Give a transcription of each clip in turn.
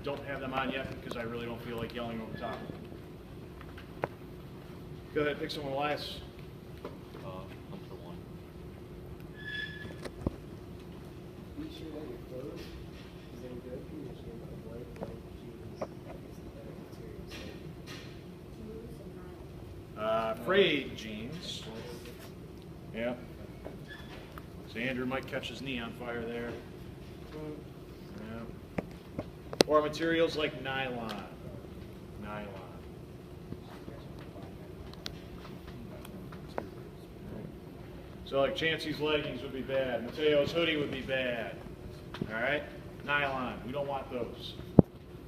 don't have them on yet because I really don't feel like yelling over top. Go ahead, pick someone last. I'm for one. Be sure that your clothes, because they go through your skin, avoid white jeans, that is the better material. Frayed jeans. Yep. So Andrew might catch his knee on fire there. Yep. Or materials like nylon. Nylon. So like Chancey's leggings would be bad. Mateo's hoodie would be bad. All right? Nylon. We don't want those.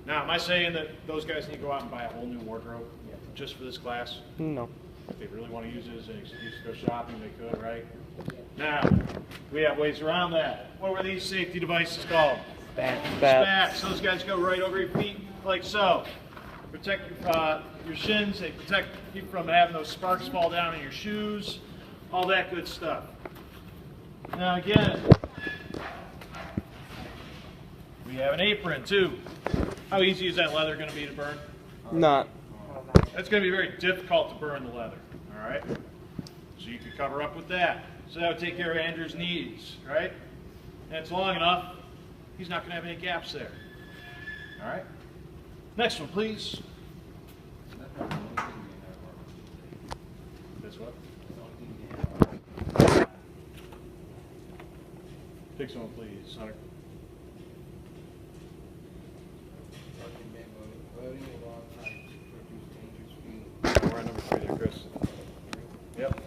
Now, am I saying that those guys need to go out and buy a whole new wardrobe just for this class? No. If they really want to use it as an excuse to go shopping, they could, right? Now, we have ways around that. What were these safety devices called? Spats. Those guys go right over your feet like so. Protect your shins. They protect you from having those sparks fall down in your shoes. All that good stuff. Now again, we have an apron too. How easy is that leather going to be to burn? Not. That's going to be very difficult to burn the leather. All right. So you can cover up with that. So that would take care of Andrew's knees, right? And it's long enough. He's not going to have any gaps there. All right. Next one, please. This what? Pick someone, please, Hunter. We're on number 3 there, Chris. Yep.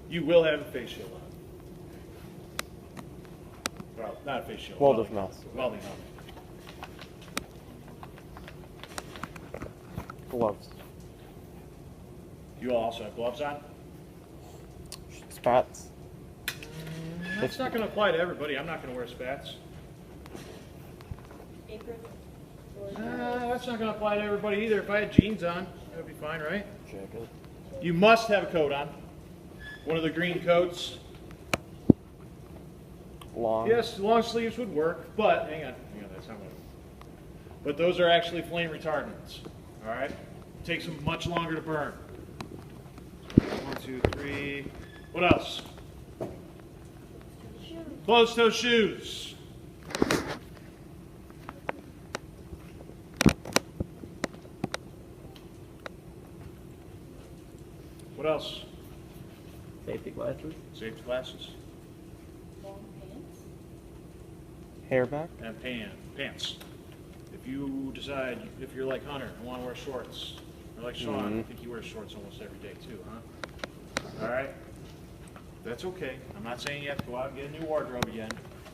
You will have a face shield on. Well, not a face shield. Welder's mask. Welding helmet. Gloves. You all also have gloves on? Spats. That's not going to apply to everybody. I'm not going to wear spats. Apron. That's not going to apply to everybody either. If I had jeans on, that would be fine, right? Jacket. You must have a coat on. One of the green coats. Long. Yes, long sleeves would work, but hang on, that's not what. But those are actually flame retardants. All right, it takes them much longer to burn. 1, 2, 3. What else? Closed-toe shoes. What else? Safety glasses. Safety glasses. Long pants. Hair back. And pants. If you decide, if you're like Hunter and want to wear shorts, or like Sean, I think he wears shorts almost every day too, huh? All right. That's okay. I'm not saying you have to go out and get a new wardrobe again.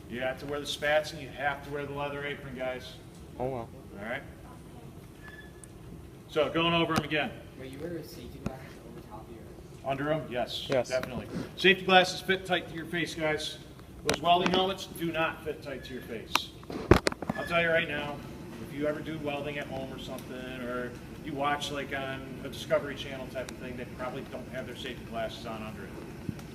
You have to wear the spats and you have to wear the leather apron, guys. Oh well. All right. So going over them again. Wait, you wear a safety glasses over top of your... Under them? Yes. Yes. Definitely. Safety glasses fit tight to your face, guys. Those welding helmets do not fit tight to your face. I'll tell you right now, if you ever do welding at home or something, or you watch like on a Discovery Channel type of thing, they probably don't have their safety glasses on under it.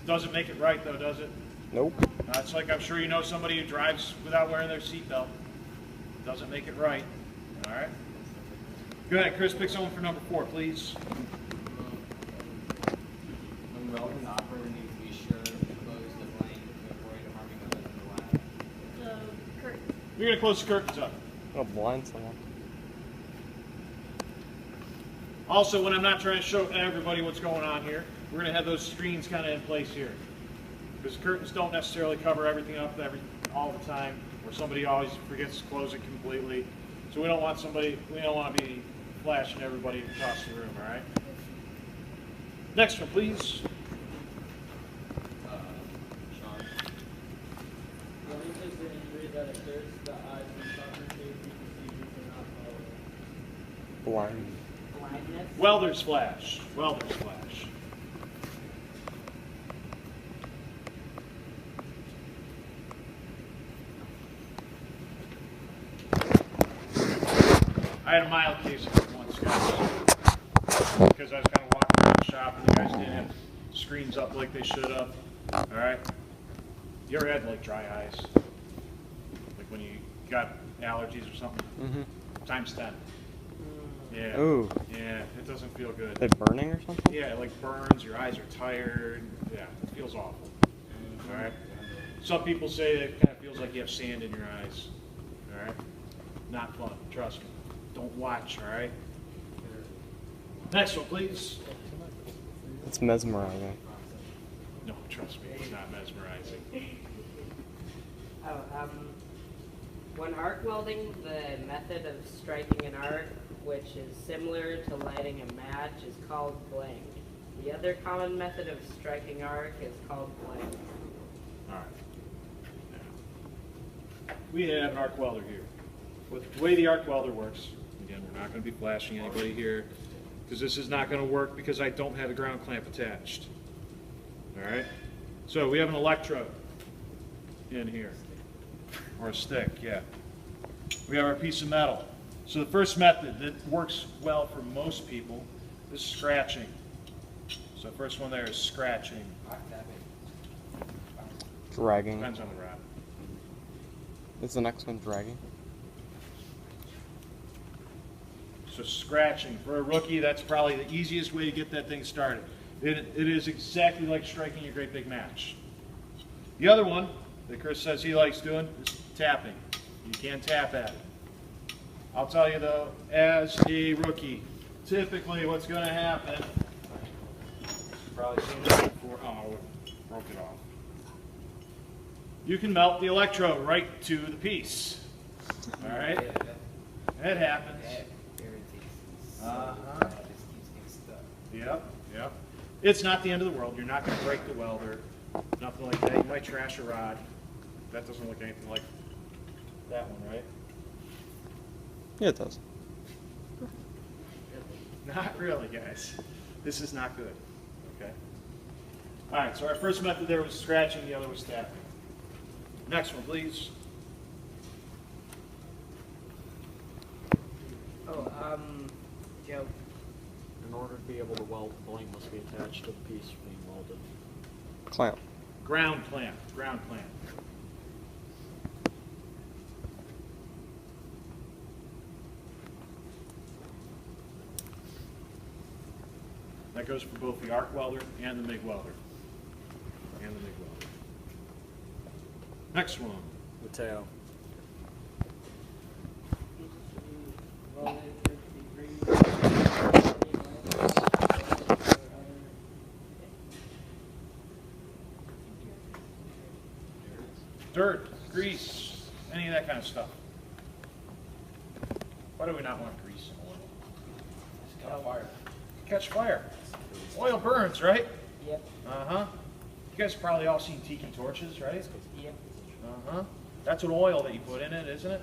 Doesn't make it right though, does it? Nope. It's like I'm sure you know somebody who drives without wearing their seatbelt. Doesn't make it right. All right. Go ahead, Chris. Pick someone for number 4, please. When welding, the operator needs to be sure to close the blank to avoid harming others in the lab. The curtain. You're gonna close the curtains up. I'll blind someone. Also, when I'm not trying to show everybody what's going on here, we're going to have those screens kind of in place here. Because curtains don't necessarily cover everything up all the time, or somebody always forgets to close it completely. So we don't want to be flashing everybody across the room, all right? Next one, please. Sean. What is the injury that occurs to the eyes when proper safety procedures are not followed? Blind. Blindness. Welder's flash. Welder's flash. I had a mild case of it once, guys, because I was kind of walking around the shop and the guys didn't have screens up like they should have. All right, You ever had like dry eyes? Like when you got allergies or something? Mm-hmm. Times 10. Yeah. Ooh. Yeah, it doesn't feel good. They burning or something? Yeah, it like burns, your eyes are tired. Yeah, it feels awful. All right. Some people say it kind of feels like you have sand in your eyes. All right. Not fun. Trust me. Don't watch. All right. Next one, please. It's mesmerizing. No, trust me, it's not mesmerizing. Oh, when arc welding, the method of striking an arc, which is similar to lighting a match, is called blank. The other common method of striking arc is called blank. All right. Now, we have an arc welder here. With the way the arc welder works, again, we're not going to be flashing anybody here because this is not going to work because I don't have a ground clamp attached. All right. So we have an electrode in here, or a stick, yeah. We have our piece of metal. So the first method that works well for most people is scratching. So the first one there is scratching. Dragging. Depends on the rod. Is the next one dragging? So scratching, for a rookie, that's probably the easiest way to get that thing started. It is exactly like striking a great big match. The other one that Chris says he likes doing is tapping. You can tap at it. I'll tell you though, as a rookie, typically what's going to happen, you've probably seen this before, oh, broke it off. You can melt the electrode right to the piece. All right? It happens. Uh-huh. Yep, yep. It's not the end of the world. You're not going to break the welder. Nothing like that. You might trash a rod. That doesn't look anything like that one, right? Yeah, it does. Not really, guys. This is not good. Okay? All right, so our first method there was scratching, the other was tapping. Next one, please. Oh, Joe. In order to be able to weld, the blank must be attached to the piece being welded. Clamp. Ground clamp. Ground clamp. That goes for both the arc welder and the MIG welder. And the MIG welder. Next one. Mateo. Dirt, grease, any of that kind of stuff. Why do we not want grease and oil? Catch fire. Catch fire. Oil burns, right? Yep. Uh-huh. You guys probably all seen tiki torches, right? Yep. Uh-huh. That's what oil that you put in it, isn't it?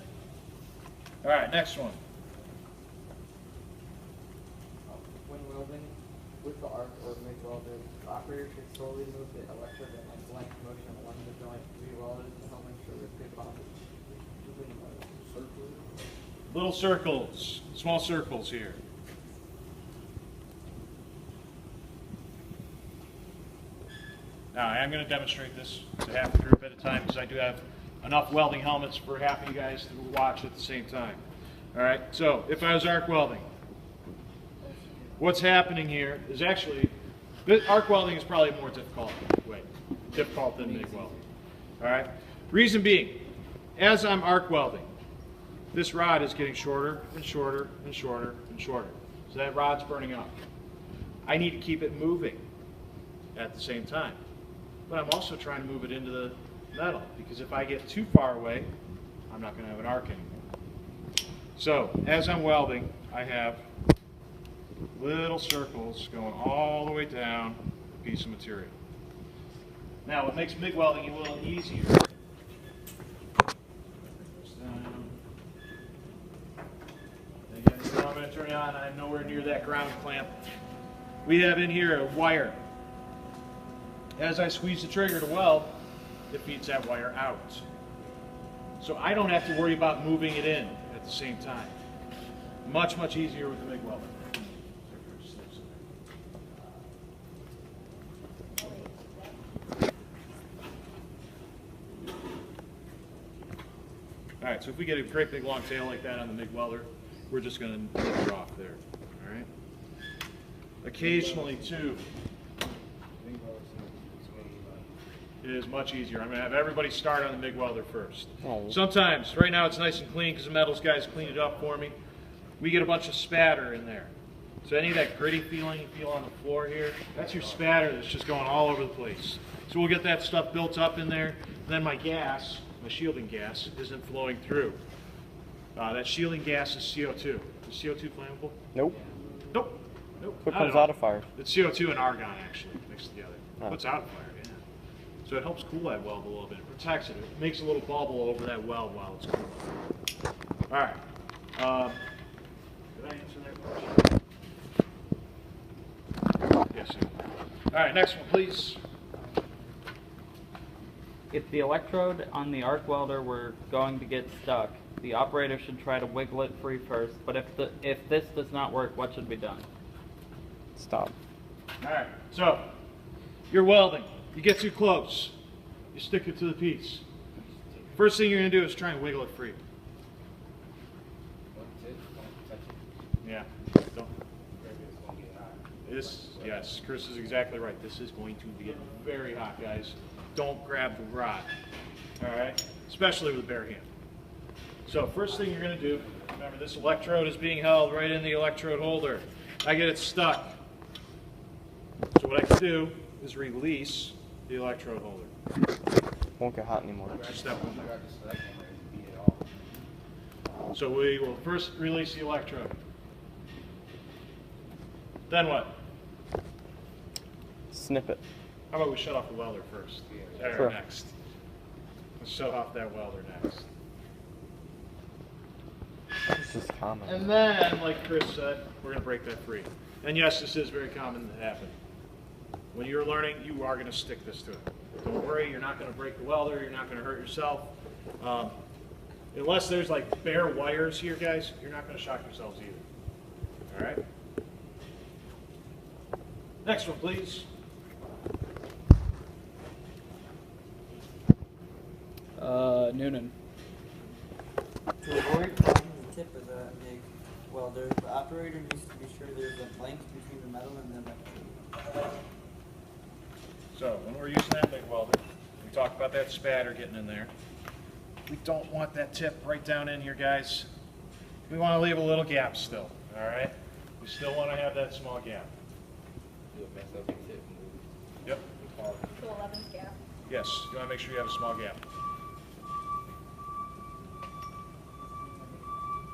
All right, next one. When welding with the arc or MIG welder, the operator should slowly move the electrode in a blank motion along the joint re-welded to help make sure there's good bondage. Little circles, small circles here. Now, I am going to demonstrate this to half a group at a time because I do have enough welding helmets for half of you guys to watch at the same time. All right, so if I was arc welding, what's happening here is actually, arc welding is probably a more difficult than MIG welding. All right, reason being, as I'm arc welding, this rod is getting shorter and shorter and shorter and shorter. So that rod's burning up. I need to keep it moving at the same time. But I'm also trying to move it into the metal because if I get too far away, I'm not going to have an arc anymore. So as I'm welding, I have little circles going all the way down a piece of material. Now what makes MIG welding a little easier, again, so I'm going to turn it on, I'm nowhere near that ground clamp. We have in here a wire. As I squeeze the trigger to weld, it feeds that wire out. So I don't have to worry about moving it in at the same time. Much, much easier with the MIG welder. All right, so if we get a great big long tail like that on the MIG welder, we're just gonna nip her off there, all right? Occasionally too, it is much easier. I'm gonna have everybody start on the MIG welder first. Oh. Sometimes, right now it's nice and clean because the metals guys cleaned it up for me. We get a bunch of spatter in there. So any of that gritty feeling you feel on the floor here, that's your spatter that's just going all over the place. So we'll get that stuff built up in there. Then my gas, my shielding gas, isn't flowing through. That shielding gas is CO2. Is CO2 flammable? Nope. Nope. Nope. What not comes at all. out of fire? It's CO2 and argon actually mixed together. Oh. Puts out a fire, yeah. So it helps cool that weld a little bit. It protects it. It makes a little bubble over that weld while it's cool. All right. Did I answer that question? Yes, sir. All right, next one, please. If the electrode on the arc welder were going to get stuck, the operator should try to wiggle it free first, but if this does not work, what should be done? Stop. All right, so you're welding. You get too close. You stick it to the piece. First thing you're going to do is try and wiggle it free. Yeah. Don't. Yes, Chris is exactly right. This is going to get very hot, guys. Don't grab the rod. All right? Especially with a bare hand. So first thing you're going to do, remember this electrode is being held right in the electrode holder. I get it stuck. So what I can do is release the electrode holder. Won't get hot anymore. Just step one more. So we will first release the electrode. Then what? Snip it. How about we shut off the welder first? There, Sure. next. Let's shut off that welder next. This is common. And then, like Chris said, we're going to break that free. And yes, this is very common to happen. When you're learning, you are going to stick this to it. Don't worry, you're not going to break the welder, you're not going to hurt yourself. Unless there's like bare wires here, guys, you're not going to shock yourselves either. All right? Next one, please. Noonan. To avoid clogging the tip of the MIG welder, the operator needs to be sure there's a blank between the metal and the electrode. So when we're using that MIG welder, we talked about that spatter getting in there. We don't want that tip right down in here, guys. We want to leave a little gap still, all right? We still want to have that small gap. Yep. So 11's gap. Yes, you want to make sure you have a small gap.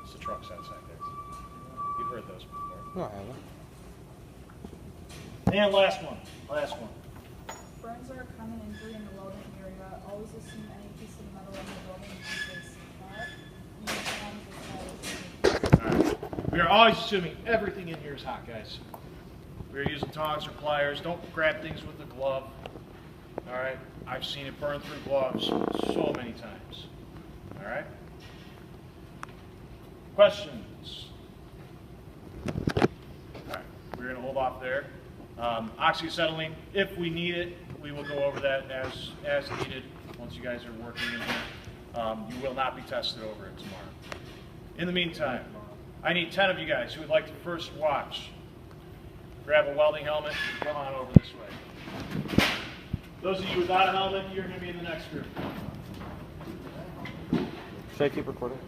It's the trucks outside there. You've heard those before. No, I haven't. And last one. Last one. Burns are a common injury in the welding area. Always assume any piece of metal in the building is hot. Alright. We are always assuming everything in here is hot, guys. We're using tongs or pliers. Don't grab things with a glove. Alright? I've seen it burn through gloves so many times. Alright? Questions? Alright, we're going to hold off there. Oxyacetylene, if we need it, we will go over that as needed once you guys are working in here. You will not be tested over it tomorrow. In the meantime, I need 10 of you guys who would like to first watch. Grab a welding helmet and come on over this way. Those of you without a helmet, you're going to be in the next group. Should I keep recording?